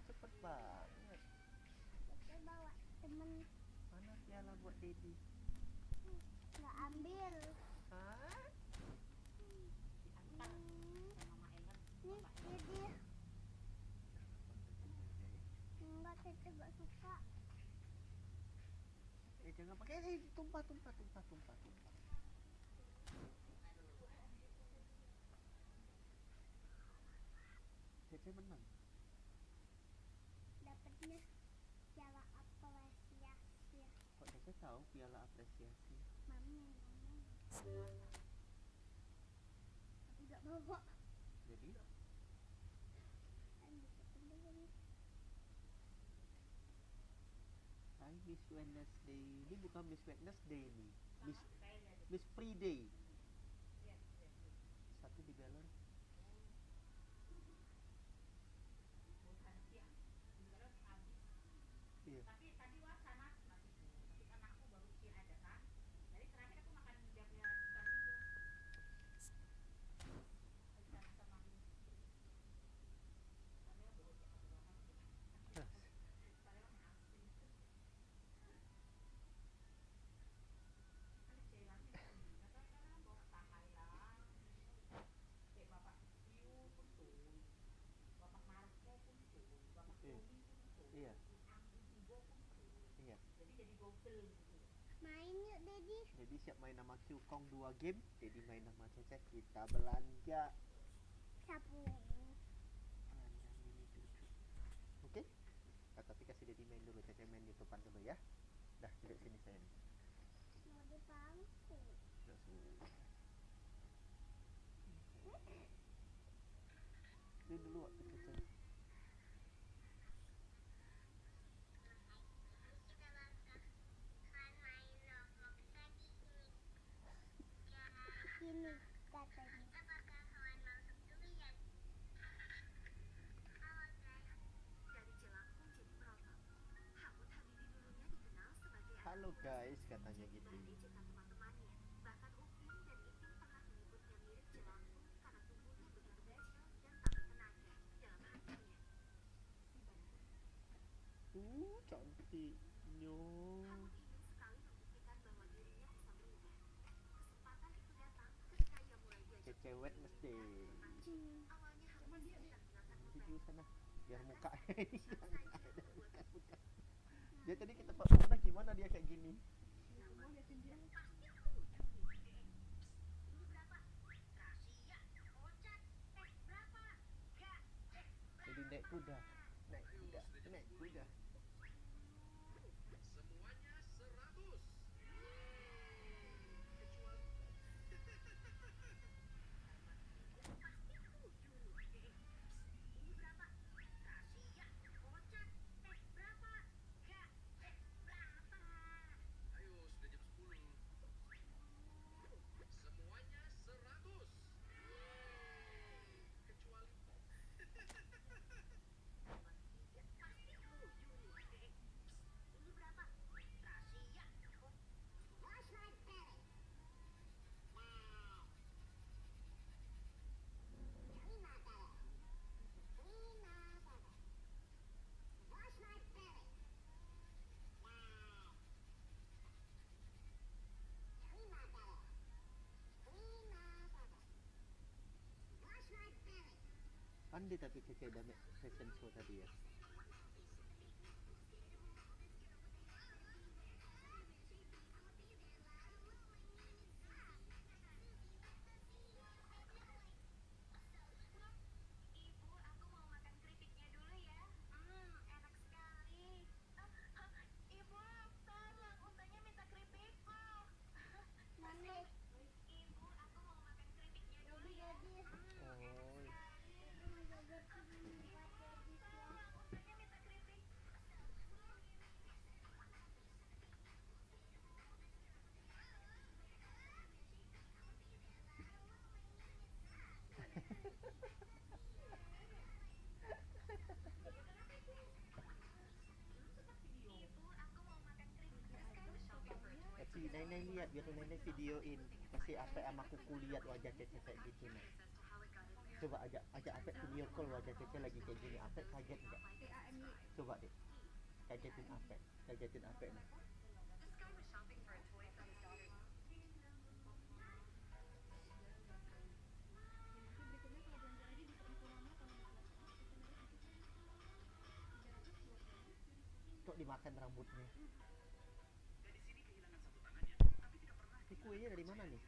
cepet banget. Kita bawa temen. Mana piala buat Dedi? Nggak ambil. Hah? Nih jadi enggak, Tete gak suka. Jangan pakai tumpah. Cece menang. Dapatnya piala apresiasi. Kok Cece tahu piala apresiasi? Mami yang ngomong. Tapi gak bawa. Jadi Hai Miss Wednesday. Ini bukan Miss Wednesday nih. Miss Friday. Satu di balon. Iya. Tapi tadi wacana masih tapi karena aku baru sih ada kan. Jadi terakhir aku makan jamnya ikan juga. Ikan sama mie. Padahal baru sih aku banget. Padahal asin. Kan celannya enggak kan bawa Thailand. Kayak Bapak Piu pun tuh. Bapak Marco pun tuh. Bapak Tommy pun tuh. Iya. Jadi gobel gitu. Main yuk, Dedi. Jadi siap main sama Qkong 2 game. Jadi main sama Cece, kita belanja Sapu. belanja mini cucu. Oke? Tapi kasih Dedi main dulu. Cece main di depan dulu ya. Dah, duduk sini sayang. Mau di bangku. Udah sudah. Ini dulu waktu Cece. Ini katanya. Halo guys, katanya gitu. Cantiknya. Cece Wednesday. Di sana biar muka buka. Dia tadi kita pak mana gimana dia kayak gini. Jadi naik kuda. Pandai tapi Cece udah fashion show tadi ya. Kasih nenek lihat biar nenek videoin. Kasih apa sama kuku lihat wajah Cece kayak gitu nah. Coba ajak Apek video call wajah Cece lagi kayak gini. Apek kaget nggak? Coba deh. Kagetin Apek nih. Kok dimakan rambutnya? Ini kuenya dari mana nih?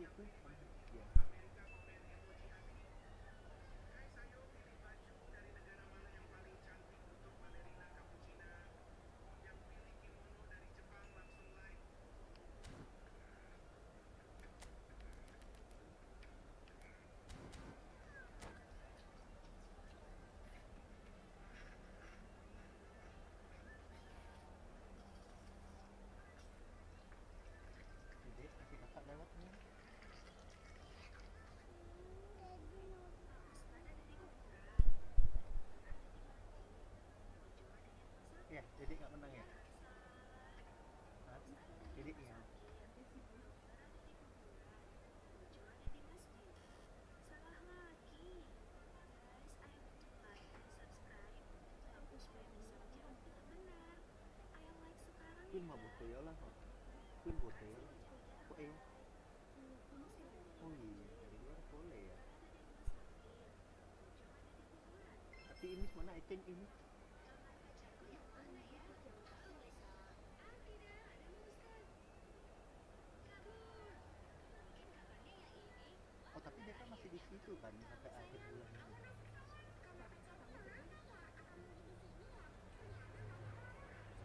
Itu ya. Jadi kasih kakak lewat nih. Ya, jadi nggak menang ya? Hah? Jadi ya. Quên mà một tiểu lah. Quên một tiểu. Kok eh? Oh iya, dari luar boleh ya. Tapi ini mana I think ini? Oh tapi dia kan masih di situ kan sampai akhir bulan ini.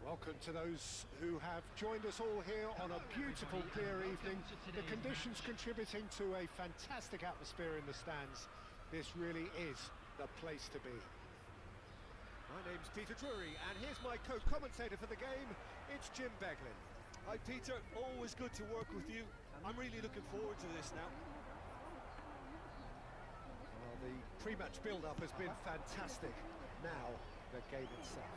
Welcome to those who have joined us all here on a beautiful, clear evening. The conditions contributing to a fantastic atmosphere in the stands. This really is the place to be. My name's Peter Drury, and here's my co-commentator for the game. It's Jim Beglin. Hi, Peter. Always good to work with you. I'm really looking forward to this now. Well, the pre-match build-up has been fantastic. Now, the game itself.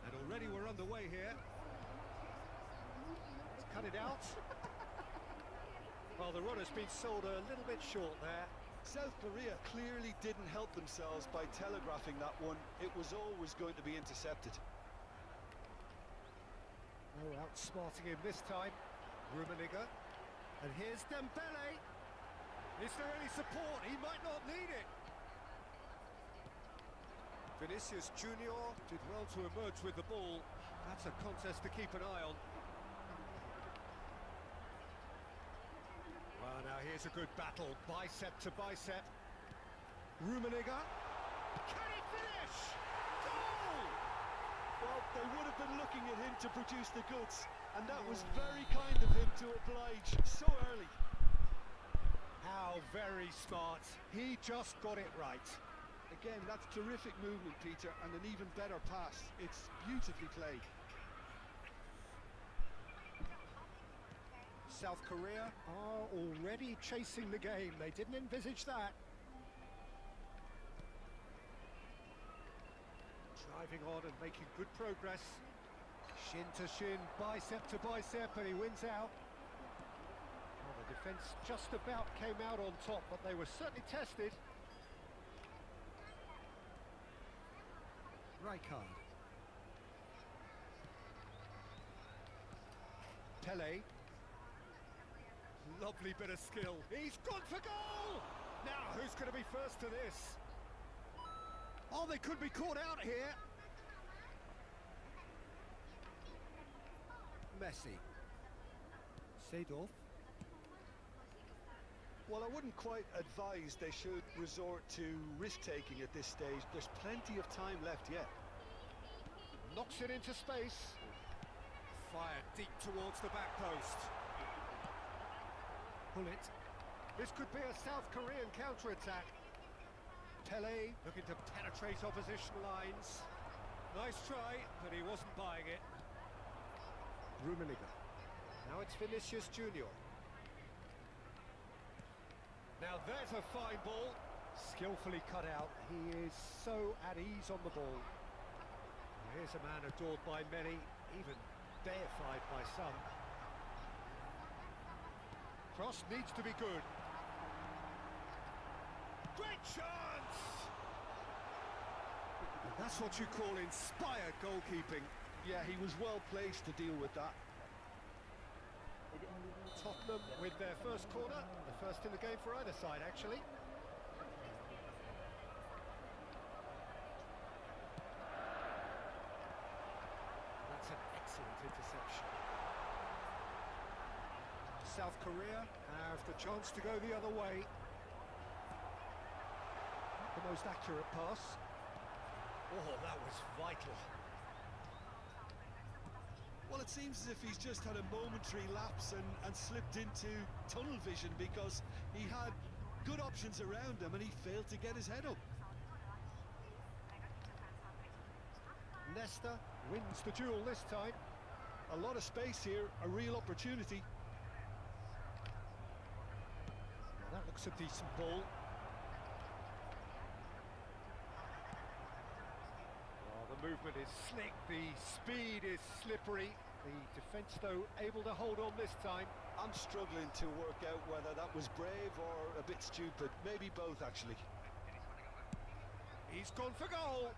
And already we're underway here. Let's cut it out. Well, the run has been sold a little bit short there. South Korea clearly didn't help themselves by telegraphing that one. It was always going to be intercepted. Oh, outsmarting him this time. Rummenigge. And here's Dembele. Is there any support? He might not need it. Vinicius Junior did well to emerge with the ball. That's a contest to keep an eye on. Well, now here's a good battle, bicep to bicep. Rummenigge. Can he finish? Goal! Well, they would have been looking at him to produce the goods, and that was very kind of him to oblige so early. How very smart. He just got it right. Again, that's terrific movement, Peter, and an even better pass. It's beautifully played. South Korea are already chasing the game. They didn't envisage that. Driving on and making good progress. Shin to shin, bicep to bicep, and he wins out. Well, the defence just about came out on top, but they were certainly tested. Rijkaard. Pele. Lovely bit of skill. He's gone for goal! Now, who's going to be first to this? Oh, they could be caught out here. Messi. Seedorf. Well, I wouldn't quite advise they should resort to risk-taking at this stage. There's plenty of time left yet. Knocks it into space. Fired deep towards the back post. Pull it. This could be a South Korean counter-attack. Pele looking to penetrate opposition lines. Nice try, but he wasn't buying it. Rummenigge. Now it's Vinicius Junior. Now there's a fine ball. Skillfully cut out. He is so at ease on the ball. Here's a man adored by many, even deified by some. Cross needs to be good. Great chance! And that's what you call inspired goalkeeping. Yeah, he was well placed to deal with that. Tottenham with their first corner, the first in the game for either side, actually. That's an excellent interception. South Korea have the chance to go the other way. The most accurate pass. Oh, that was vital. Well, it seems as if he's just had a momentary lapse and slipped into tunnel vision, because he had good options around him and he failed to get his head up. Nesta wins the duel this time. A lot of space here, a real opportunity. Well, that looks a decent ball. Well, the movement is slick, the speed is slippery. The defence, though, able to hold on this time. I'm struggling to work out whether that was brave or a bit stupid. Maybe both, actually. He's gone for goal.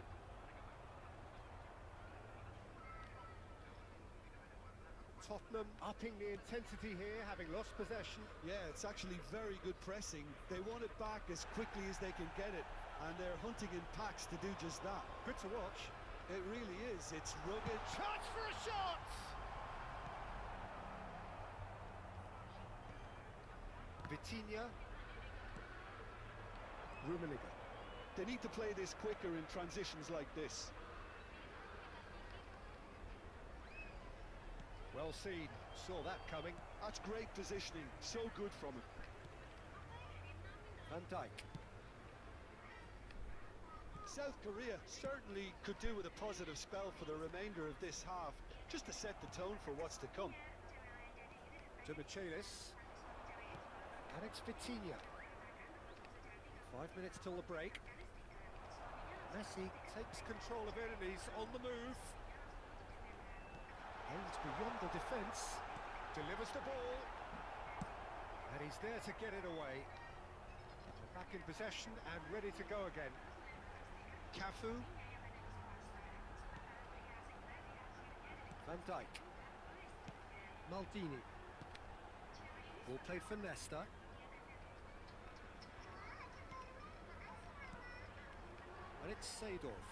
Tottenham upping the intensity here, having lost possession. Yeah, it's actually very good pressing. They want it back as quickly as they can get it, and they're hunting in packs to do just that. Good to watch. It really is. It's rugged. Chance for a shot! Vitinha. Rummenigge. They need to play this quicker in transitions like this. Well seen. Saw that coming. That's great positioning. So good from him. Van Dijk. South Korea certainly could do with a positive spell for the remainder of this half, just to set the tone for what's to come. To Michelis. And it's Vitinha. 5 minutes till the break. Messi takes control of it and he's on the move. Aims beyond the defence. Delivers the ball. And he's there to get it away. They're back in possession and ready to go again. Cafu. Van Dijk. Maldini. Ball played for Nesta. And it's Seedorf.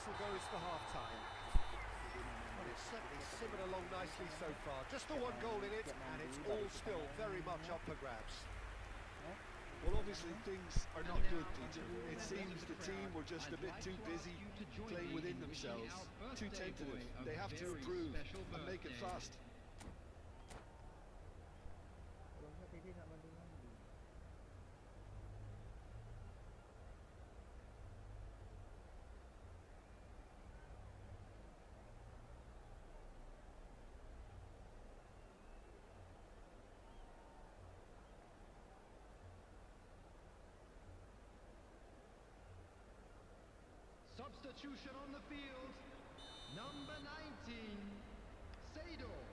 whistle goes for half-time. Well, it's certainly simmered along nicely so far. Just the one goal in it, and it's all still very much up for grabs. Well, obviously things are not good, Peter. It seems the team were just a bit too busy playing within themselves, too tentative. They have to improve and make it fast. Kalau enggak Dede nak bantu lagi. Substitution on the field. Number 19, Seydorf.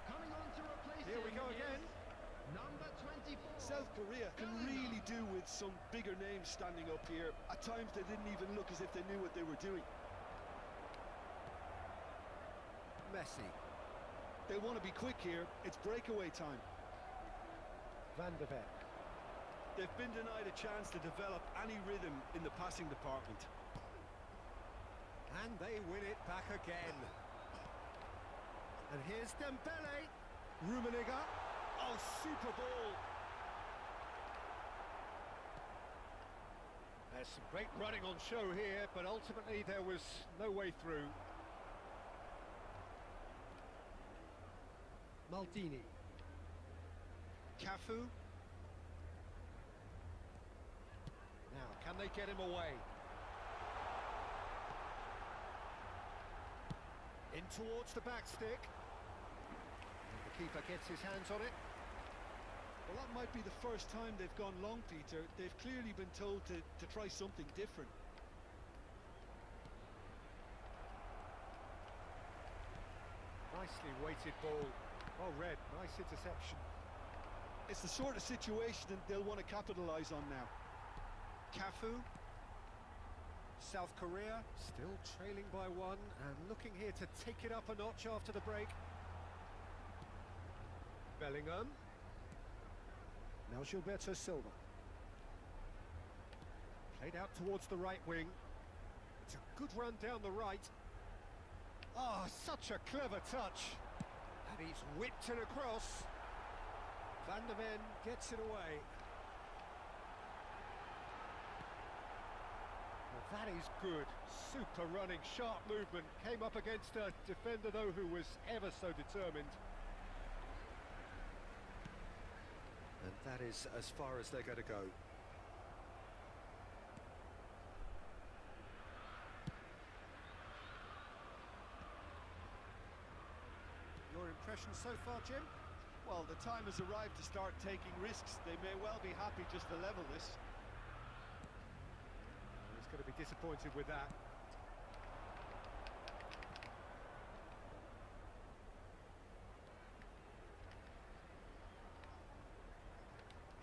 Coming on to replace Here we him go is again. Number 24. South Korea can really do with some bigger names standing up here. At times they didn't even look as if they knew what they were doing. Messi. They want to be quick here. It's breakaway time. Van de Beek. They've been denied a chance to develop any rhythm in the passing department. And they win it back again. And here's Dembele. Rummenigge. Oh, super ball. There's some great running on show here, but ultimately there was no way through. Maldini. Cafu. Now, can they get him away? In towards the back stick. And the keeper gets his hands on it. Well, that might be the first time they've gone long, Peter. They've clearly been told to try something different. Nicely weighted ball. Well read, nice interception. It's the sort of situation that they'll want to capitalise on now. Cafu. South Korea still trailing by one and looking here to take it up a notch after the break. Bellingham. Now Gilberto Silva. Played out towards the right wing. It's a good run down the right. Ah, such a clever touch. And he's whipped it across. Van der Ven gets it away. Well, that is good. Super running, sharp movement. Came up against a defender, though, who was ever so determined. And that is as far as they're going to go. Your impression so far, Jim? Well, the time has arrived to start taking risks. They may well be happy just to level this. He's going to be disappointed with that.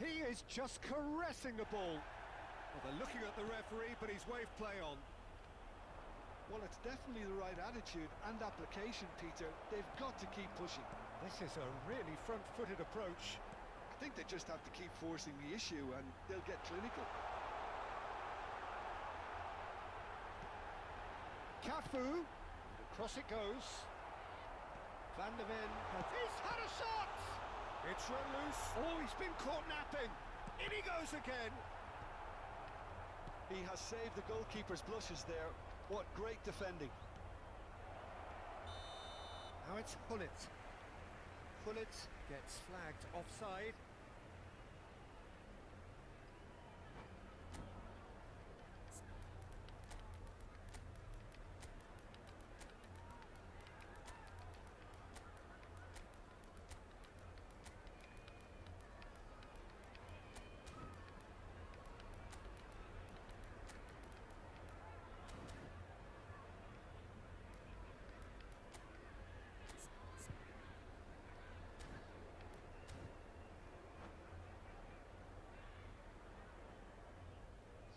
He is just caressing the ball. Well, they're looking at the referee, but he's waved play on. Well, it's definitely the right attitude and application, Peter. They've got to keep pushing. This is a really front-footed approach. I think they just have to keep forcing the issue and they'll get clinical. Cafu. Across it goes. Van der Ven. He's had a shot! It's run loose. Oh, he's been caught napping. In he goes again. He has saved the goalkeeper's blushes there. What great defending. Now it's Hullet. Hullet gets flagged offside.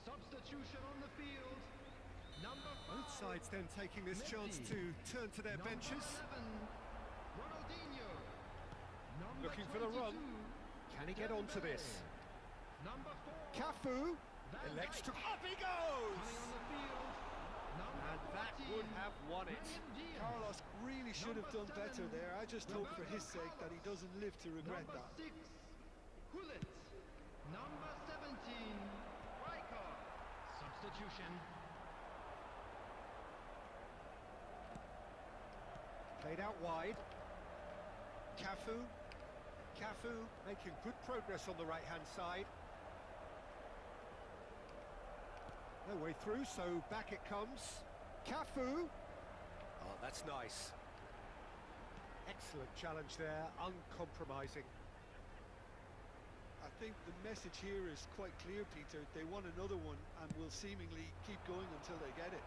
Substitution on the field. Number 5. Both sides then taking this chance to turn to their benches. Ronaldinho. Looking for the run. Can he get onto this? Number 4. Cafu elects to... Up he goes! Coming on the field. Number And that would have won it. Carlos really should have done better there. I just hope for his sake that he doesn't live to regret Number that. 6, Hullet. Number 17, Riker. Substitution. Played out wide. Cafu. Cafu making good progress on the right-hand side. No way through, so back it comes. Cafu. Oh, that's nice. Excellent challenge there, uncompromising. I think the message here is quite clear, Peter. They want another one and will seemingly keep going until they get it.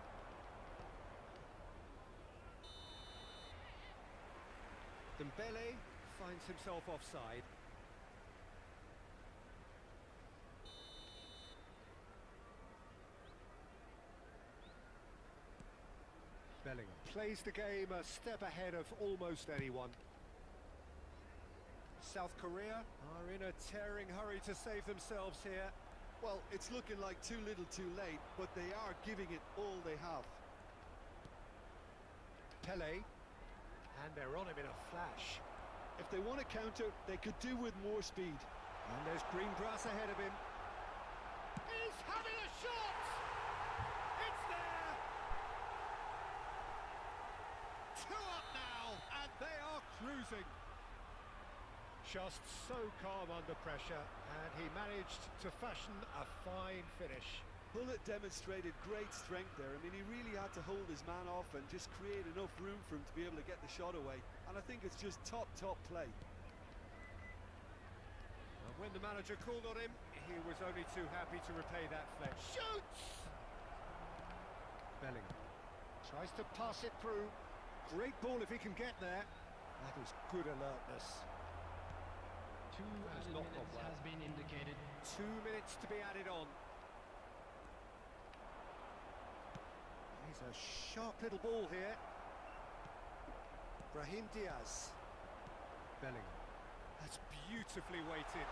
Dembele finds himself offside. Bellingham plays the game a step ahead of almost anyone. South Korea are in a tearing hurry to save themselves here. Well, it's looking like too little too late, but they are giving it all they have. Pele, and they're on him in a flash. If they want to counter, they could do with more speed. And there's green grass ahead of him. He's having a shot! It's there! 2 up now, and they are cruising. Just so calm under pressure, and he managed to fashion a fine finish. Hullet demonstrated great strength there. I mean, he really had to hold his man off and just create enough room for him to be able to get the shot away. And I think it's just top play. And when the manager called on him, he was only too happy to repay that flex. Shoots! Bellingham tries to pass it through. Great ball if he can get there. That is good alertness. 2 added not minutes gone well. has been indicated. 2 minutes to be added on. He's a sharp little ball here. Brahim Diaz. Bellingham. That's beautifully weighted.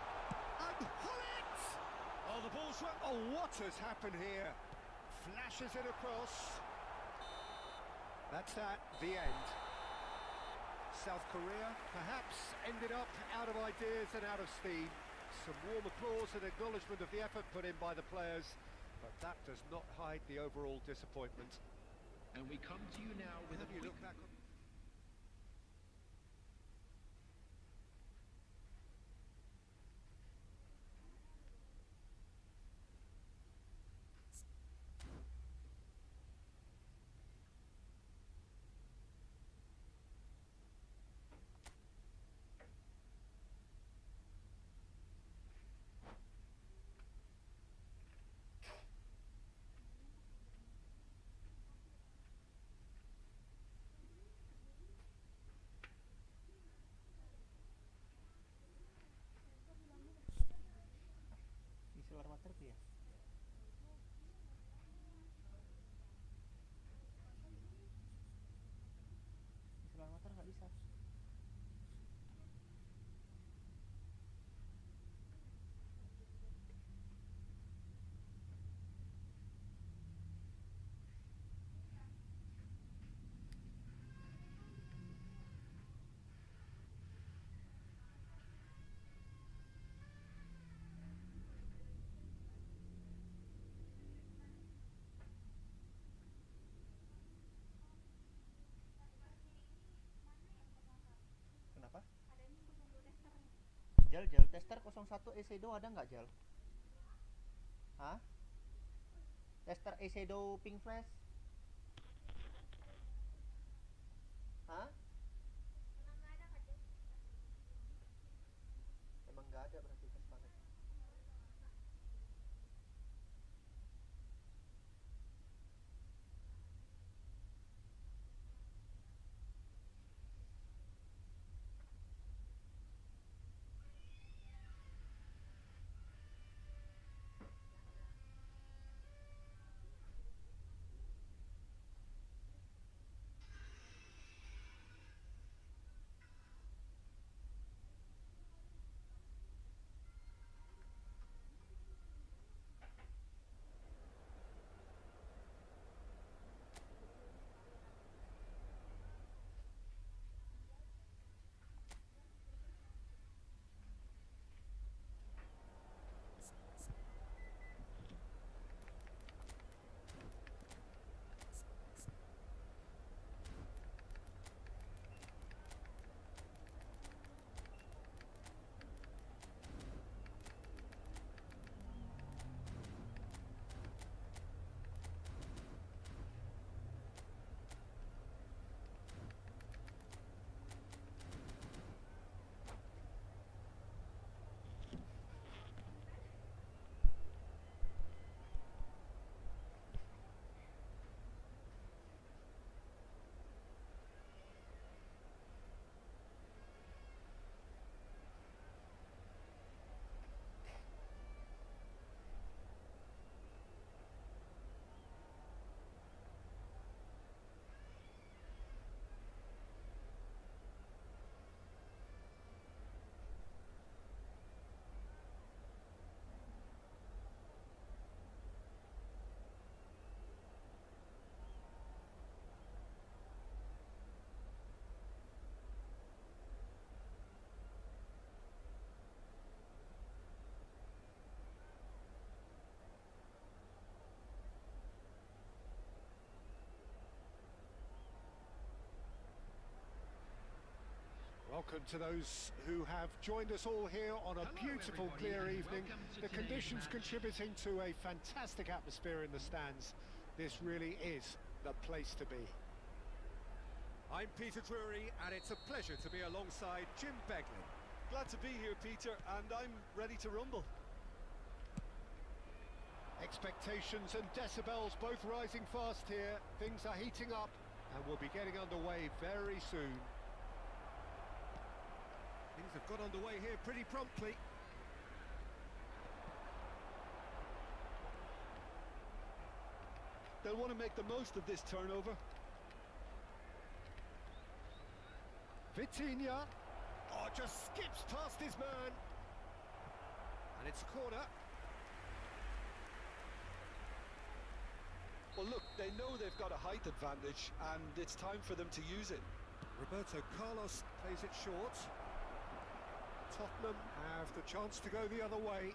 And Hullet! Oh, the ball's right. Oh, what has happened here? Flashes it across. That's that, the end. South Korea perhaps ended up out of ideas and out of steam. Some warm applause and acknowledgement of the effort put in by the players, but that does not hide the overall disappointment. And we come to you now with Have a you quick look back on... Di solar water tuh ya. Di solar water nggak bisa. Kenapa? Jal tester 01 Esedo ada nggak Jal? Hah? Tester Esedo pink flash? Hah? Emang nggak ada berarti tes paket. Welcome to those who have joined us all here on a beautiful, clear evening. The conditions contributing to a fantastic atmosphere in the stands. This really is the place to be. I'm Peter Drury, and it's a pleasure to be alongside Jim Beglin. Glad to be here, Peter, and I'm ready to rumble. Expectations and decibels both rising fast here. Things are heating up and we'll be getting underway very soon. Things have got underway here pretty promptly. They'll want to make the most of this turnover. Vitinha. Oh, just skips past his man. And it's a corner. Well, look, they know they've got a height advantage, and it's time for them to use it. Roberto Carlos plays it short. Tottenham have the chance to go the other way.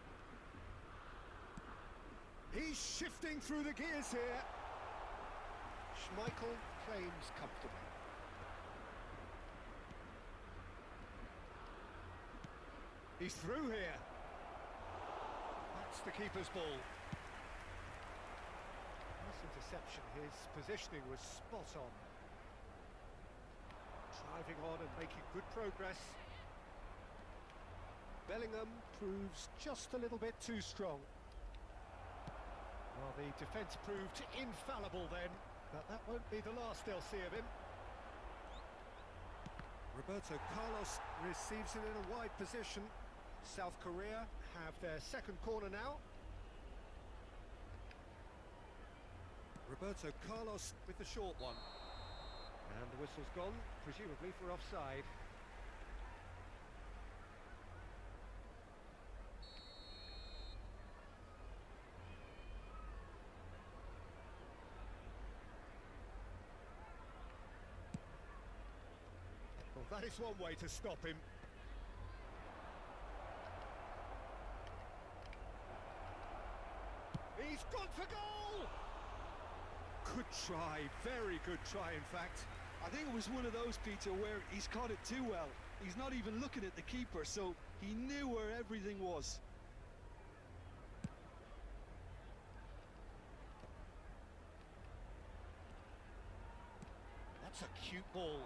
He's shifting through the gears here. Schmeichel claims comfortably. He's through here. That's the keeper's ball. Nice interception. His positioning was spot on. Driving on and making good progress. Bellingham proves just a little bit too strong. Well, the defence proved infallible then, but that won't be the last they'll see of him. Roberto Carlos receives it in a wide position. South Korea have their second corner now. Roberto Carlos with the short one. And the whistle's gone, presumably for offside. Well, that is one way to stop him. He's gone for goal! Good try, very good try in fact. I think it was one of those, Peter, where he's caught it too well. He's not even looking at the keeper, so he knew where everything was. That's a cute ball.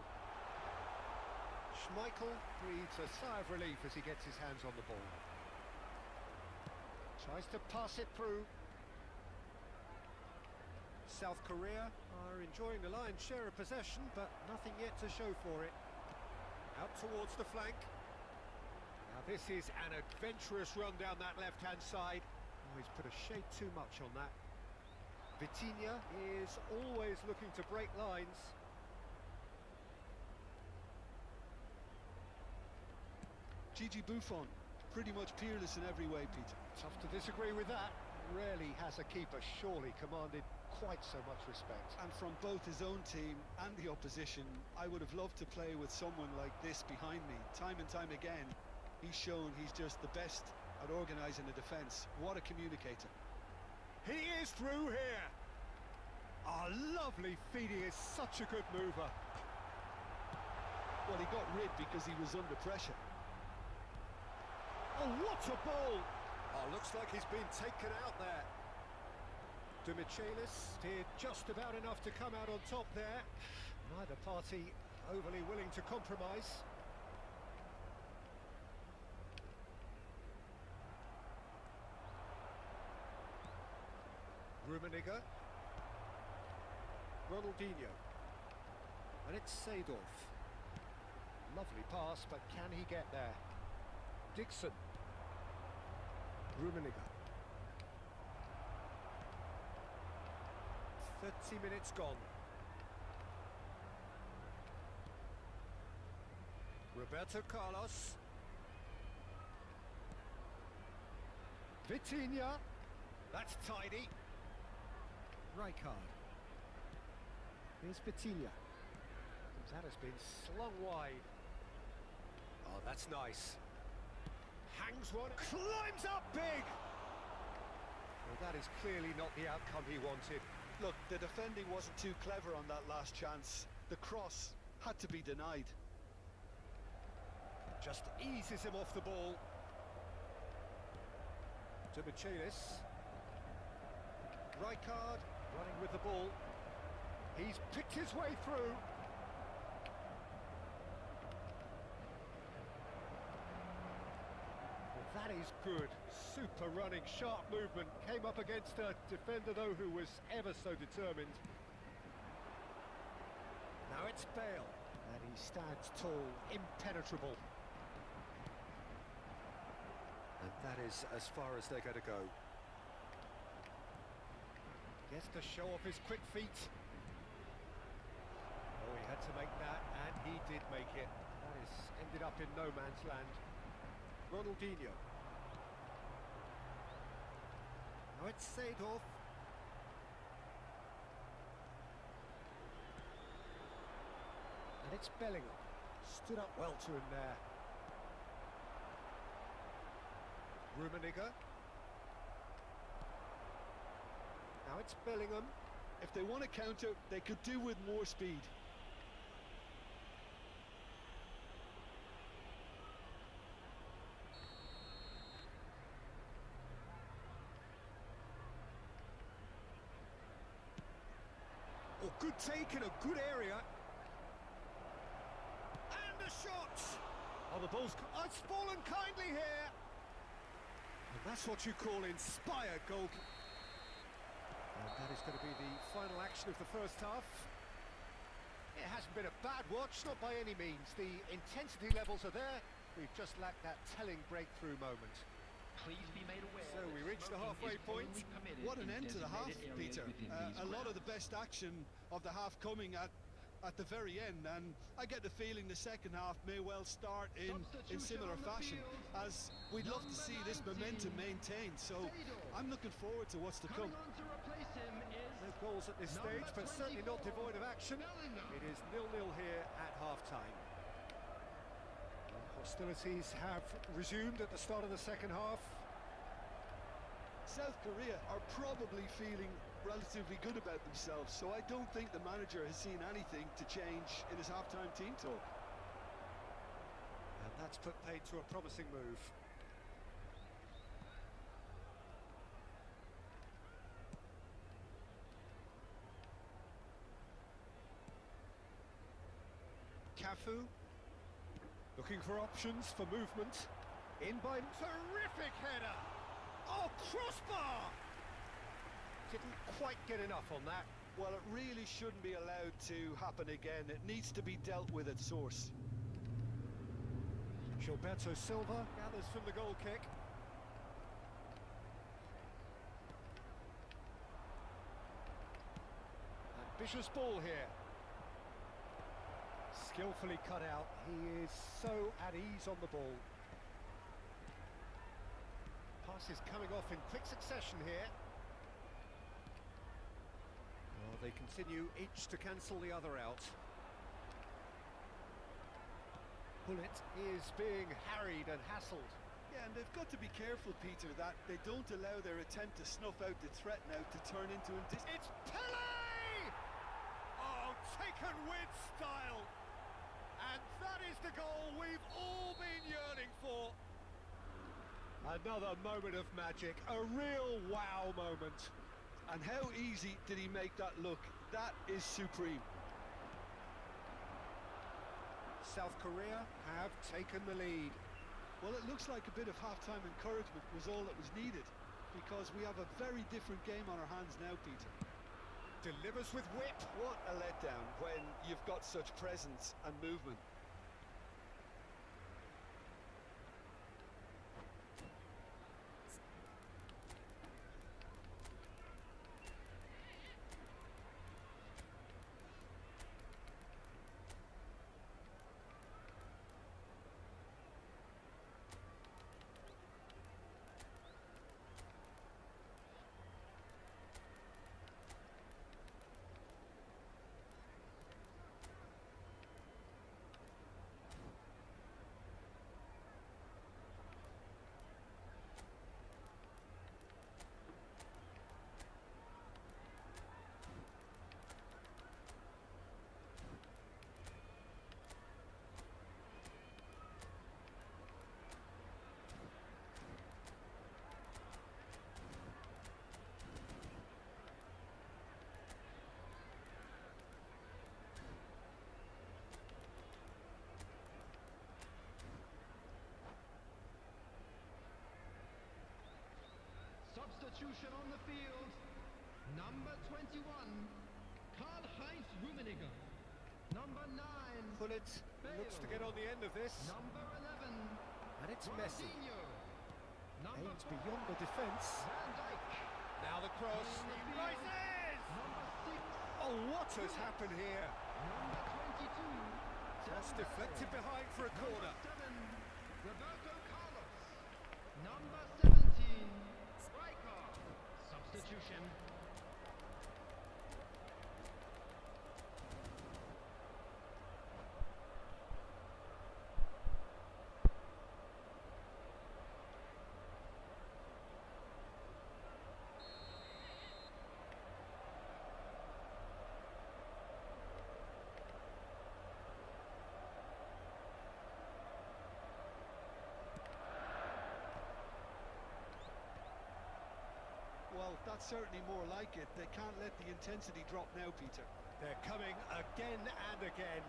Schmeichel breathes a sigh of relief as he gets his hands on the ball. Tries to pass it through. South Korea are enjoying the lion's share of possession, but nothing yet to show for it. Out towards the flank. Now this is an adventurous run down that left-hand side. Oh, he's put a shade too much on that. Vitinha is always looking to break lines. Gigi Buffon, pretty much peerless in every way, Peter. Tough to disagree with that. Rarely has a keeper surely commanded quite so much respect. And from both his own team and the opposition, I would have loved to play with someone like this behind me. Time and time again, he's shown he's just the best at organising a defence. What a communicator. He is through here. Oh, lovely feed. He is such a good mover. Well, he got rid because he was under pressure. Oh, what a ball! Oh, looks like he's been taken out there. Demichelis did just about enough to come out on top there. Neither party overly willing to compromise. Rummenigge. Ronaldinho. And it's Seedorf. Lovely pass, but can he get there? Dixon. Rummenigge. 30 minutes gone. Roberto Carlos. Vitinha. That's tidy. Rijkaard. Here's Vitinha. That has been slung wide. Oh, that's nice. Hangs one, climbs up big! Well, that is clearly not the outcome he wanted. Look, the defending wasn't too clever on that last chance. The cross had to be denied. Just eases him off the ball. To Michaelis. Rijkaard running with the ball. He's picked his way through. Well, that is good. Super running, sharp movement. Came up against a defender, though, who was ever so determined. Now it's Bale. And he stands tall, impenetrable. And that is as far as they're going to go. Gets to show off his quick feet. Oh, he had to make that, and he did make it. That has ended up in no man's land. Ronaldinho. Now it's Seedorf. And it's Bellingham. Stood up well to him there. Rummenigge. Now it's Bellingham. If they want to counter, they could do with more speed. Oh, good take in a good area. And the shot! Oh, the ball's... Oh, it's fallen kindly here. And that's what you call inspired goal. And that is going to be the final action of the first half. It hasn't been a bad watch, not by any means. The intensity levels are there. We've just lacked that telling breakthrough moment. Please be made aware. So we reach the halfway point. What an end to the half, Peter. A lot of the best action of the half coming at the very end, and I get the feeling the second half may well start in similar fashion, as we'd love to see this momentum maintained. So I'm looking forward to what's to come. No goals at this stage, but certainly not devoid of action. It is 0-0 here at half-time. Hostilities have resumed at the start of the second half. South Korea are probably feeling relatively good about themselves, so I don't think the manager has seen anything to change in his half-time team talk. And that's put paid to a promising move. Cafu looking for options for movement. In by terrific header. Oh, crossbar! Didn't quite get enough on that. Well, it really shouldn't be allowed to happen again. It needs to be dealt with at source. Gilberto Silva gathers from the goal kick. Ambitious ball here. Skillfully cut out. He is so at ease on the ball. Passes coming off in quick succession here. Oh, they continue each to cancel the other out. Bullet is being harried and hassled. Yeah, and they've got to be careful, Peter, that they don't allow their attempt to snuff out the threat now to turn into a... It's Pele! Oh, taken with style! And that is the goal we've all been yearning for. Another moment of magic, a real wow moment. And how easy did he make that look? That is supreme. South Korea have taken the lead. Well, it looks like a bit of half-time encouragement was all that was needed, because we have a very different game on our hands now, Peter. Delivers with whip. What a letdown when you've got such presence and movement. Substitution on the field. Number 21, Karl-Heinz Rummenigge. Number 9, Pullet looks to get on the end of this. number 11, And it's Messi. Ronaldinho. Number Aims 4, beyond the defence. Van Dijk. Now the cross. On the He field. rises! Number 6, Oh, what has happened here? number 22, Cross deflected behind for a corner. number 7, Roberto Carlos. Number 17, striker. Substitution. Well, that's certainly more like it. They can't let the intensity drop now, Peter. They're coming again and again.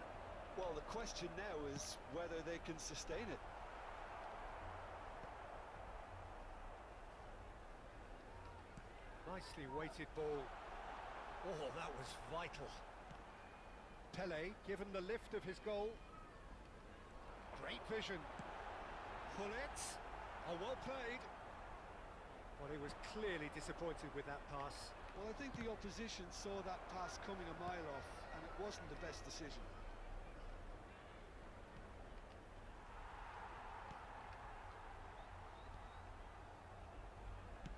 Well, the question now is whether they can sustain it. Nicely weighted ball. Oh, that was vital. Pele given the lift of his goal. Great vision. Pullet. Oh, well played. Well, he was clearly disappointed with that pass. Well, I think the opposition saw that pass coming a mile off, and it wasn't the best decision.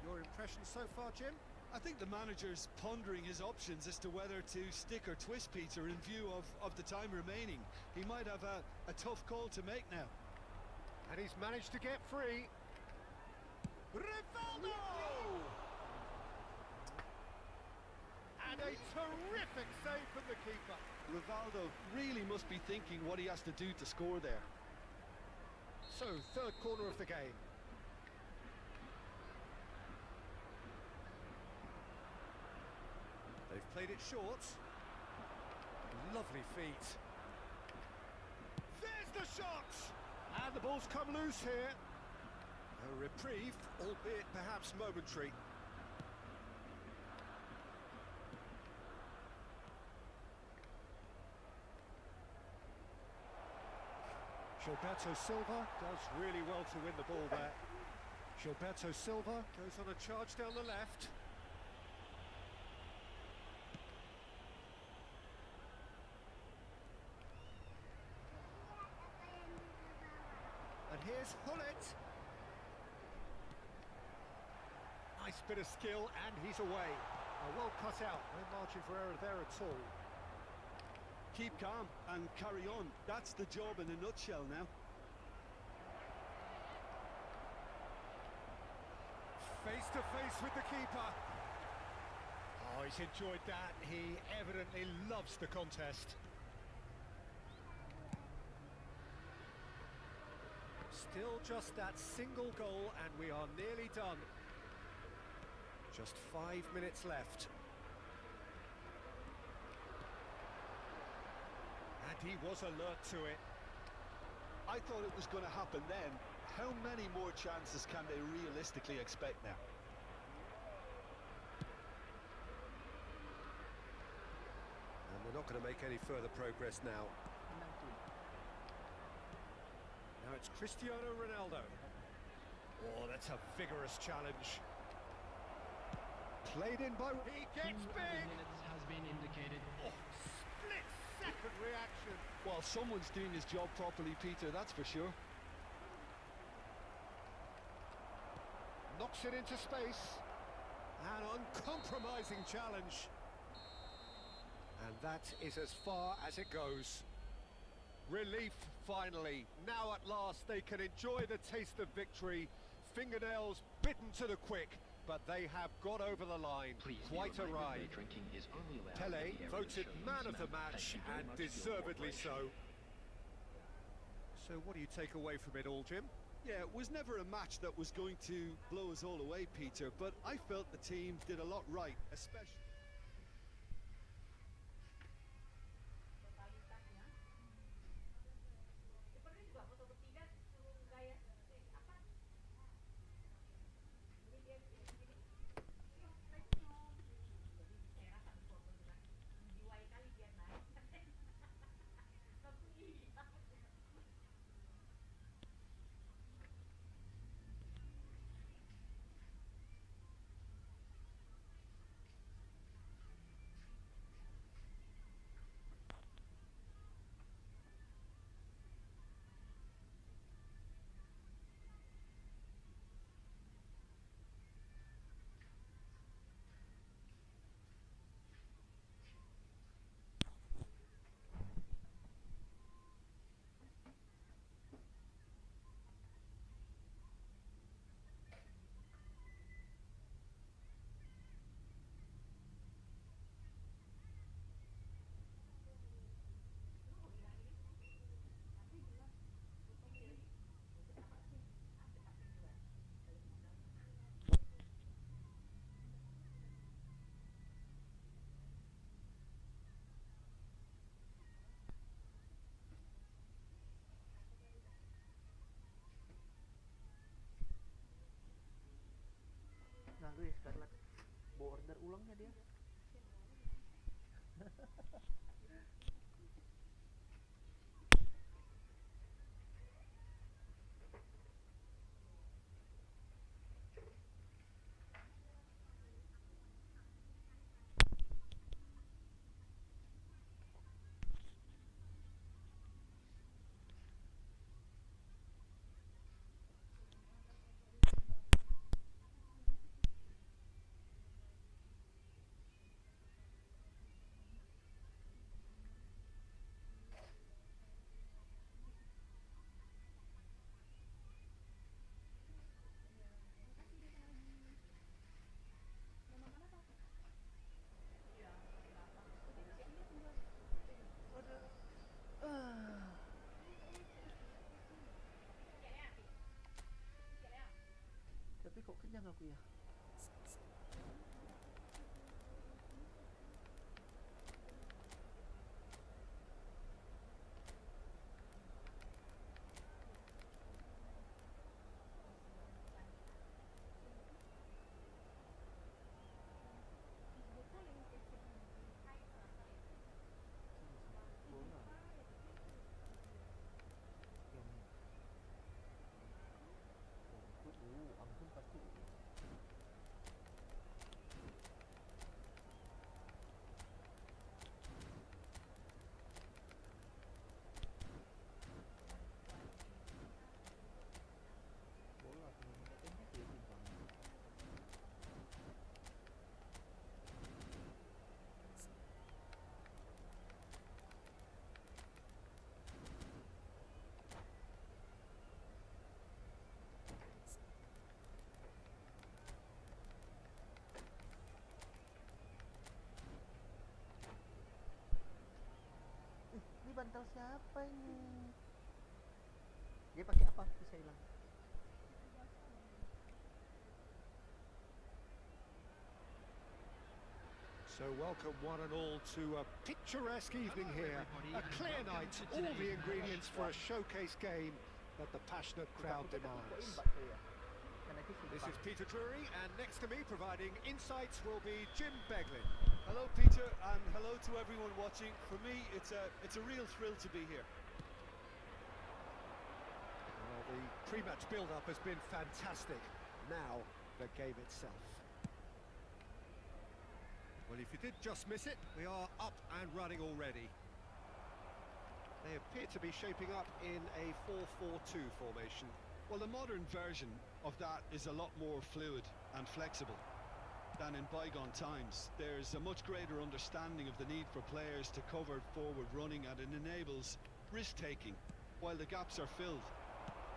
Your impression so far, Jim? I think the manager's pondering his options as to whether to stick or twist Peter in view of the time remaining. He might have a tough call to make now. And he's managed to get free. Rivaldo! And a terrific save from the keeper. Rivaldo really must be thinking what he has to do to score there. So, third corner of the game. They've played it short. Lovely feet. There's the shot! And the ball's come loose here. A reprieve, albeit perhaps momentary. Gilberto Silva does really well to win the ball there. Gilberto Silva goes on a charge down the left. And here's Hullet. Nice bit of skill, and he's away. Well cut out, no margin for error there at all. Keep calm and carry on. That's the job in a nutshell now. Face to face with the keeper. Oh, he's enjoyed that. He evidently loves the contest. Still just that single goal, and we are nearly done. Just 5 minutes left. And he was alert to it. I thought it was going to happen then. How many more chances can they realistically expect now? And we're not going to make any further progress now. Now it's Cristiano Ronaldo. Oh, that's a vigorous challenge. Played in by... He gets big! Minutes has been indicated. Oh, split-second reaction. Well, someone's doing his job properly, Peter, that's for sure. Knocks it into space. An uncompromising challenge. And that is as far as it goes. Relief, finally. Now at last they can enjoy the taste of victory. Fingernails bitten to the quick, but they have got over the line. Quite a ride. Pele voted man of the match, and deservedly so. So what do you take away from it all, Jim? Yeah, it was never a match that was going to blow us all away, Peter, but I felt the team did a lot right, especially... Totalitasnya. Seperti juga foto ketiga suruh gaya apa? Ini dia begini. gitu ya. Bola. Ampun pasti. Bola teman-teman tembak dia timbang. Ini bantal siapa ini? Dia pakai apa? Bisa hilang. So welcome one and all to a picturesque evening here. A clear night, all the ingredients for a showcase game that the passionate crowd demands. This is Peter Drury, and next to me providing insights will be Jim Beglin. Hello, Peter, and hello to everyone watching. For me, it's a real thrill to be here. Well, the pre-match build-up has been fantastic. Now, the game itself. Well, if you did just miss it, we are up and running already. They appear to be shaping up in a 4-4-2 formation. Well, the modern version of that is a lot more fluid and flexible than in bygone times. There's a much greater understanding of the need for players to cover forward running, and it enables risk-taking while the gaps are filled.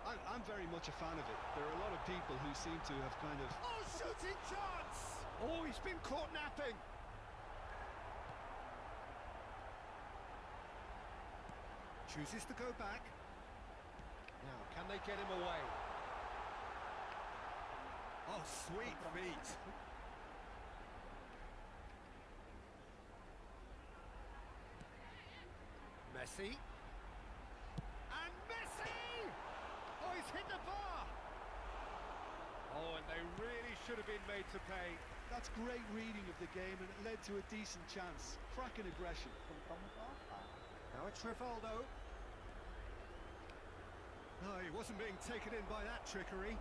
I'm very much a fan of it. There are a lot of people who seem to have kind of... Oh, shooting chance! Oh, he's been caught napping. Chooses to go back. Now, can they get him away? Oh, sweet feet. Messi. And Messi! Oh, he's hit the bar! Oh, and they really should have been made to pay. That's great reading of the game, and it led to a decent chance. Cracking aggression. Now it's Rivaldo. No, he wasn't being taken in by that trickery.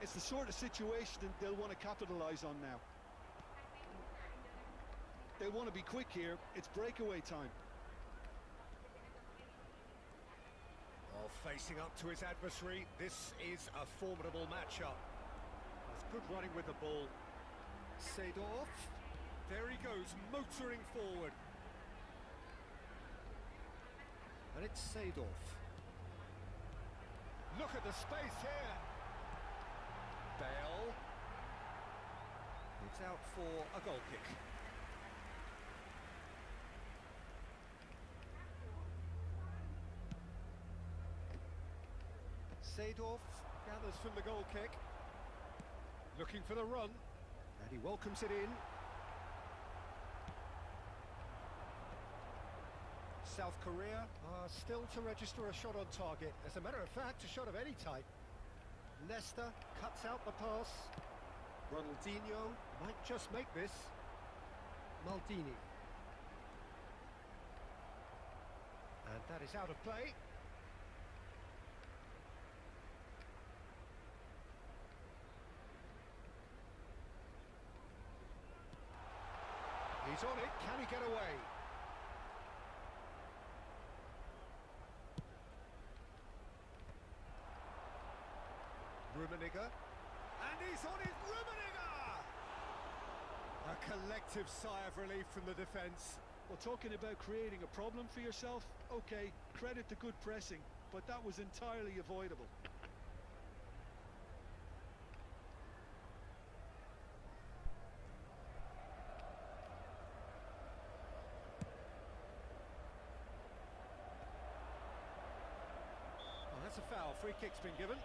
It's the sort of situation that they'll want to capitalise on now. They want to be quick here. It's breakaway time. Oh, facing up to his adversary, this is a formidable matchup. That's good running with the ball. Seedorf. There he goes, motoring forward. And it's Seedorf. Look at the space here. Bale. It's out for a goal kick. Seedorf gathers from the goal kick. Looking for the run. And he welcomes it in. South Korea are still to register a shot on target. As a matter of fact, a shot of any type. Leicester cuts out the pass. Ronaldinho might just make this. Maldini. And that is out of play. He's on it. Can he get away? Rummenigge, and he's on it, Rummenigge! A collective sigh of relief from the defence. Well, talking about creating a problem for yourself, okay, credit the good pressing, but that was entirely avoidable. Oh, that's a foul. Free kick's been given.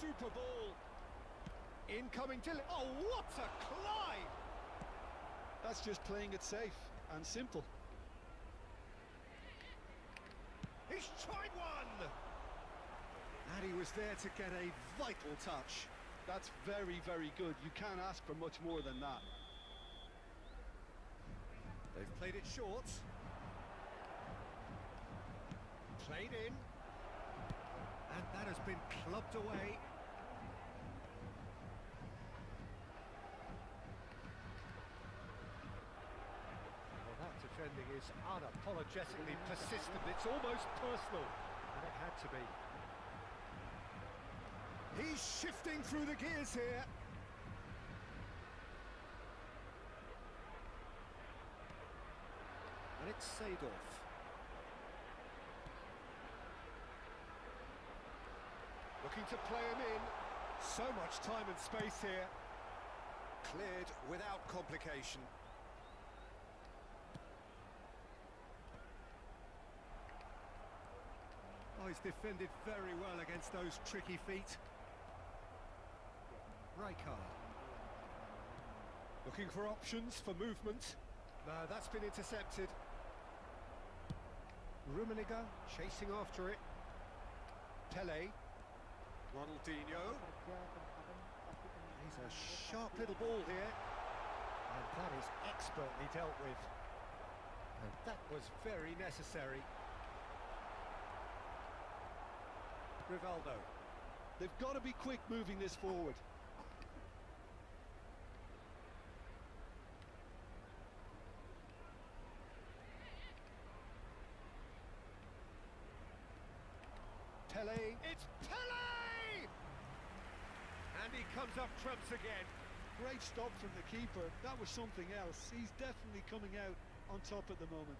super ball. Incoming delivery. Oh, what a climb! That's just playing it safe and simple. He's tried one! And he was there to get a vital touch. That's very, very good. You can't ask for much more than that. They've played it short. Played in. And that has been clubbed away. Well, that defending is unapologetically persistent. It's almost personal. And it had to be. He's shifting through the gears here. And it's Seedorf. Looking to play him in. So much time and space here. Cleared without complication. Oh, he's defended very well against those tricky feet. Rijkaard. Looking for options for movement. No, that's been intercepted. Rummenigge chasing after it. Pele. Ronaldinho. He's a sharp little ball here. And that is expertly dealt with. And that was very necessary. Rivaldo. They've got to be quick moving this forward. Pele. It's Pele! And he comes up trumps again. Great stop from the keeper. That was something else. He's definitely coming out on top at the moment.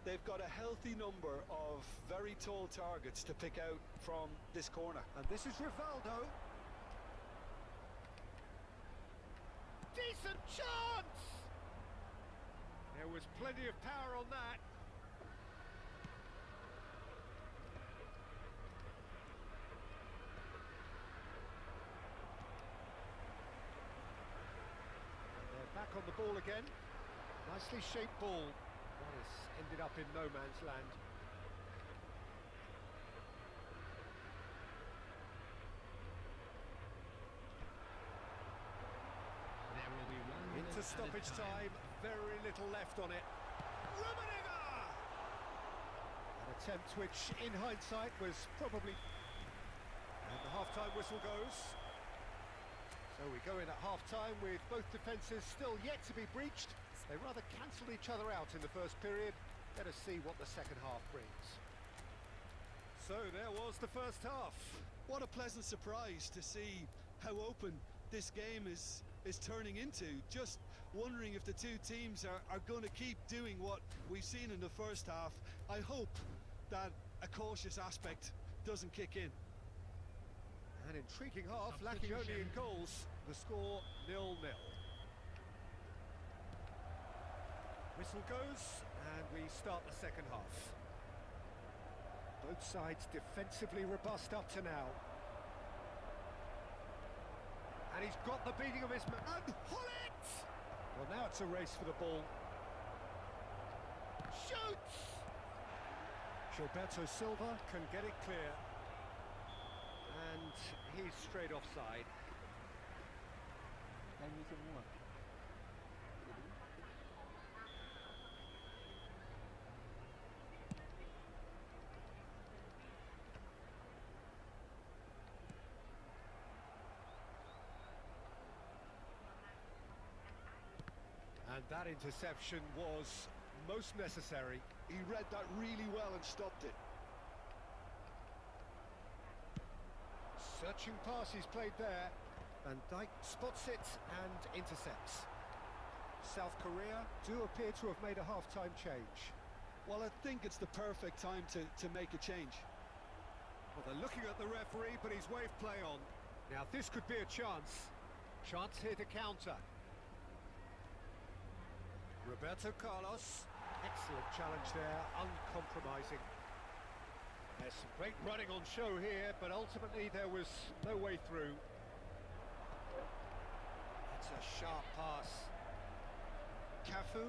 They've got a healthy number of very tall targets to pick out from this corner. And this is Rivaldo. Decent chance! There was plenty of power on that. Back on the ball again. Nicely shaped ball. That has ended up in no man's land. There will be 1 minute Into stoppage added time. Very little left on it. Rummenigge! An attempt which, in hindsight, was probably... And the half-time whistle goes. So we go in at half-time with both defences still yet to be breached. They rather cancelled each other out in the first period. Let us see what the second half brings. So there was the first half. What a pleasant surprise to see how open this game is turning into. Just wondering if the two teams are going to keep doing what we've seen in the first half. I hope that a cautious aspect doesn't kick in. An intriguing half, lacking only in goals. The score 0-0. Whistle goes, and we start the second half. Both sides defensively robust up to now. And he's got the beating of his man. And Hullet! Well, now it's a race for the ball. Shoots! Gilberto Silva can get it clear. And he's straight offside. Nyanyi semua. And that interception was most necessary. He read that really well and stopped it. Searching pass he's played there. Van Dijk spots it and intercepts. South Korea do appear to have made a half-time change. Well, I think it's the perfect time to make a change. Well, they're looking at the referee, but he's waved play on. Now, this could be a chance. Chance here to counter. Roberto Carlos. Excellent challenge there, uncompromising. There's some great running on show here, but ultimately there was no way through. It's a sharp pass. Cafu.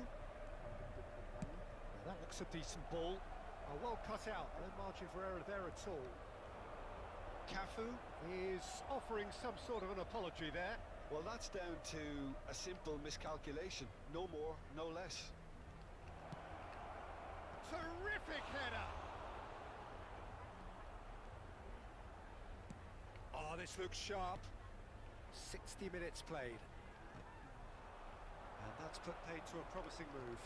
That looks a decent ball. Oh, well cut out, no margin for error there at all. Cafu is offering some sort of an apology there. Well, that's down to a simple miscalculation. No more, no less. Terrific header! Oh, this looks sharp. 60 minutes played. And that's put paid to a promising move.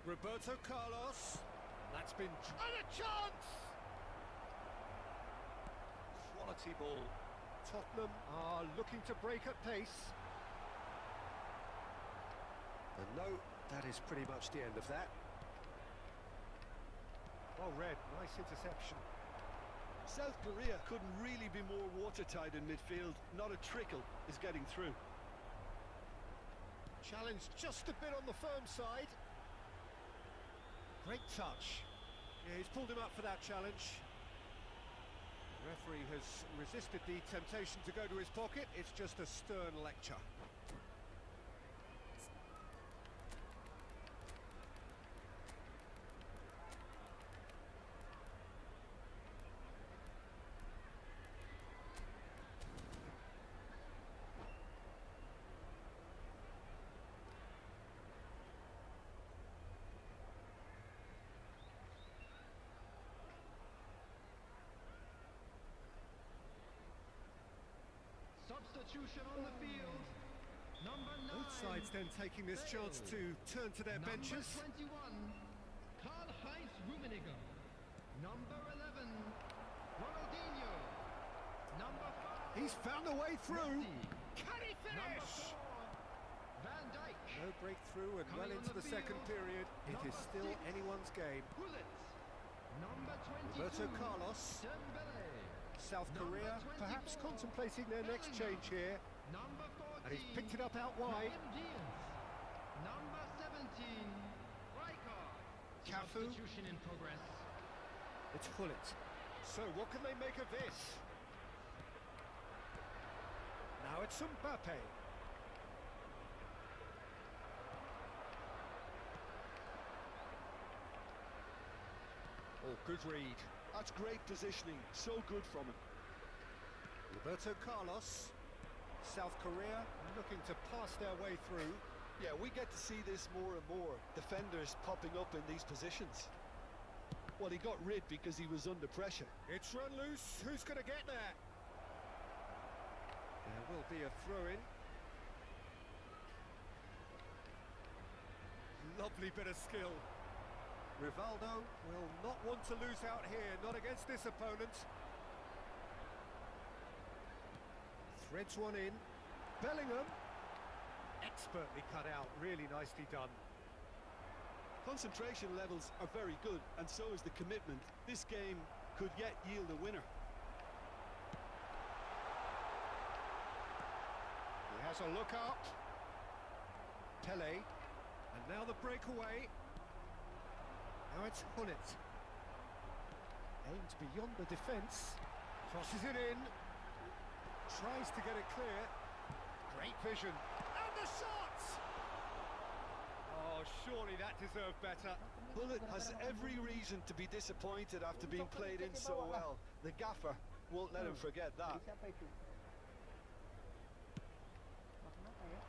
Roberto Carlos. That's been... And a chance! Quality ball. Tottenham are looking to break at pace. And no, that is pretty much the end of that. Well read, nice interception. South Korea couldn't really be more watertight in midfield. Not a trickle is getting through. Challenge just a bit on the firm side. Great touch. Yeah, he's pulled him up for that challenge. The referee has resisted the temptation to go to his pocket. It's just a stern lecture. Substitution on the field. Number 9. Both sides then taking this chance to turn to their benches. Number 21, Karl-Heinz Rummenigge. Number 11, Ronaldinho. Number 5, He's found a way through. Messi. Can he Number finish? 4, Van Dijk. No breakthrough and well Coming on into the the second field, period. It is number still 6, anyone's game. Gullit. Number 22, Roberto Carlos. Dembele. South Number Korea perhaps 24, contemplating their next change here. Number 14, And he's picked it up out wide. Brahim Diaz. Number 17, Rijkaard. Cafu. Substitution in progress. It's Gullit. So what can they make of this? Now it's Mbappe. Oh, good read. That's great positioning. So good from him. Roberto Carlos. South Korea looking to pass their way through. Yeah, we get to see this more and more. Defenders popping up in these positions. Well, he got rid because he was under pressure. It's run loose. Who's going to get there? There will be a throw-in. Lovely bit of skill. Rivaldo will not want to lose out here, not against this opponent. Threads one in. Bellingham. Expertly cut out, really nicely done. Concentration levels are very good, and so is the commitment. This game could yet yield a winner. He has a look up. Pele. And now the breakaway. Now it's Gullit. Aims beyond the defence. Crosses it in. Tries to get it clear. Great vision. And the shot! Oh, surely that deserved better. Gullit has every reason to be disappointed after being played in so well. The gaffer won't let him forget that. Siapa itu? Wah, kenapa ya?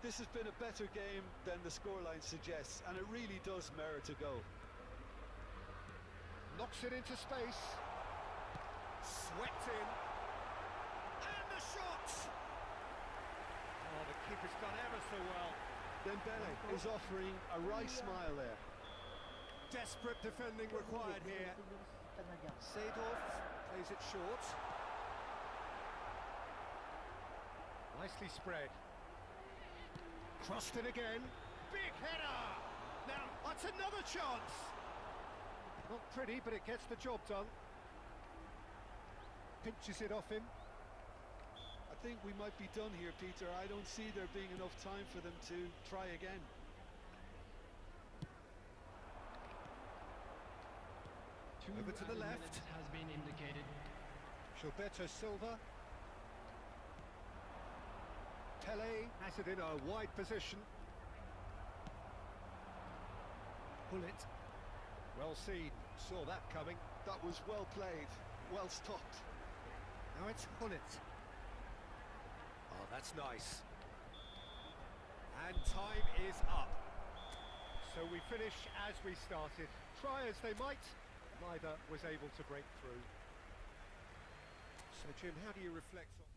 This has been a better game than the scoreline suggests, and it really does merit a go. Knocks it into space. Swept in. And the shot! Oh, the keeper's done ever so well. Dembele is offering a wry smile there. Desperate defending required here. Setengah jam. Seedorf plays it short. Nicely spread. Crossed it again. Big header! Now, that's another chance! Not pretty, but it gets the job done. Pinches it off him. I think we might be done here, Peter. I don't see there being enough time for them to try again. Over to the left. Has been indicated. Gilberto Silva. Tele has it in a wide position. Bullet. Well seen. Saw that coming. That was well played, well stopped. Now it's Hullet. Oh, that's nice. And time is up. So we finish as we started. Try as they might, neither was able to break through. So Jim, how do you reflect on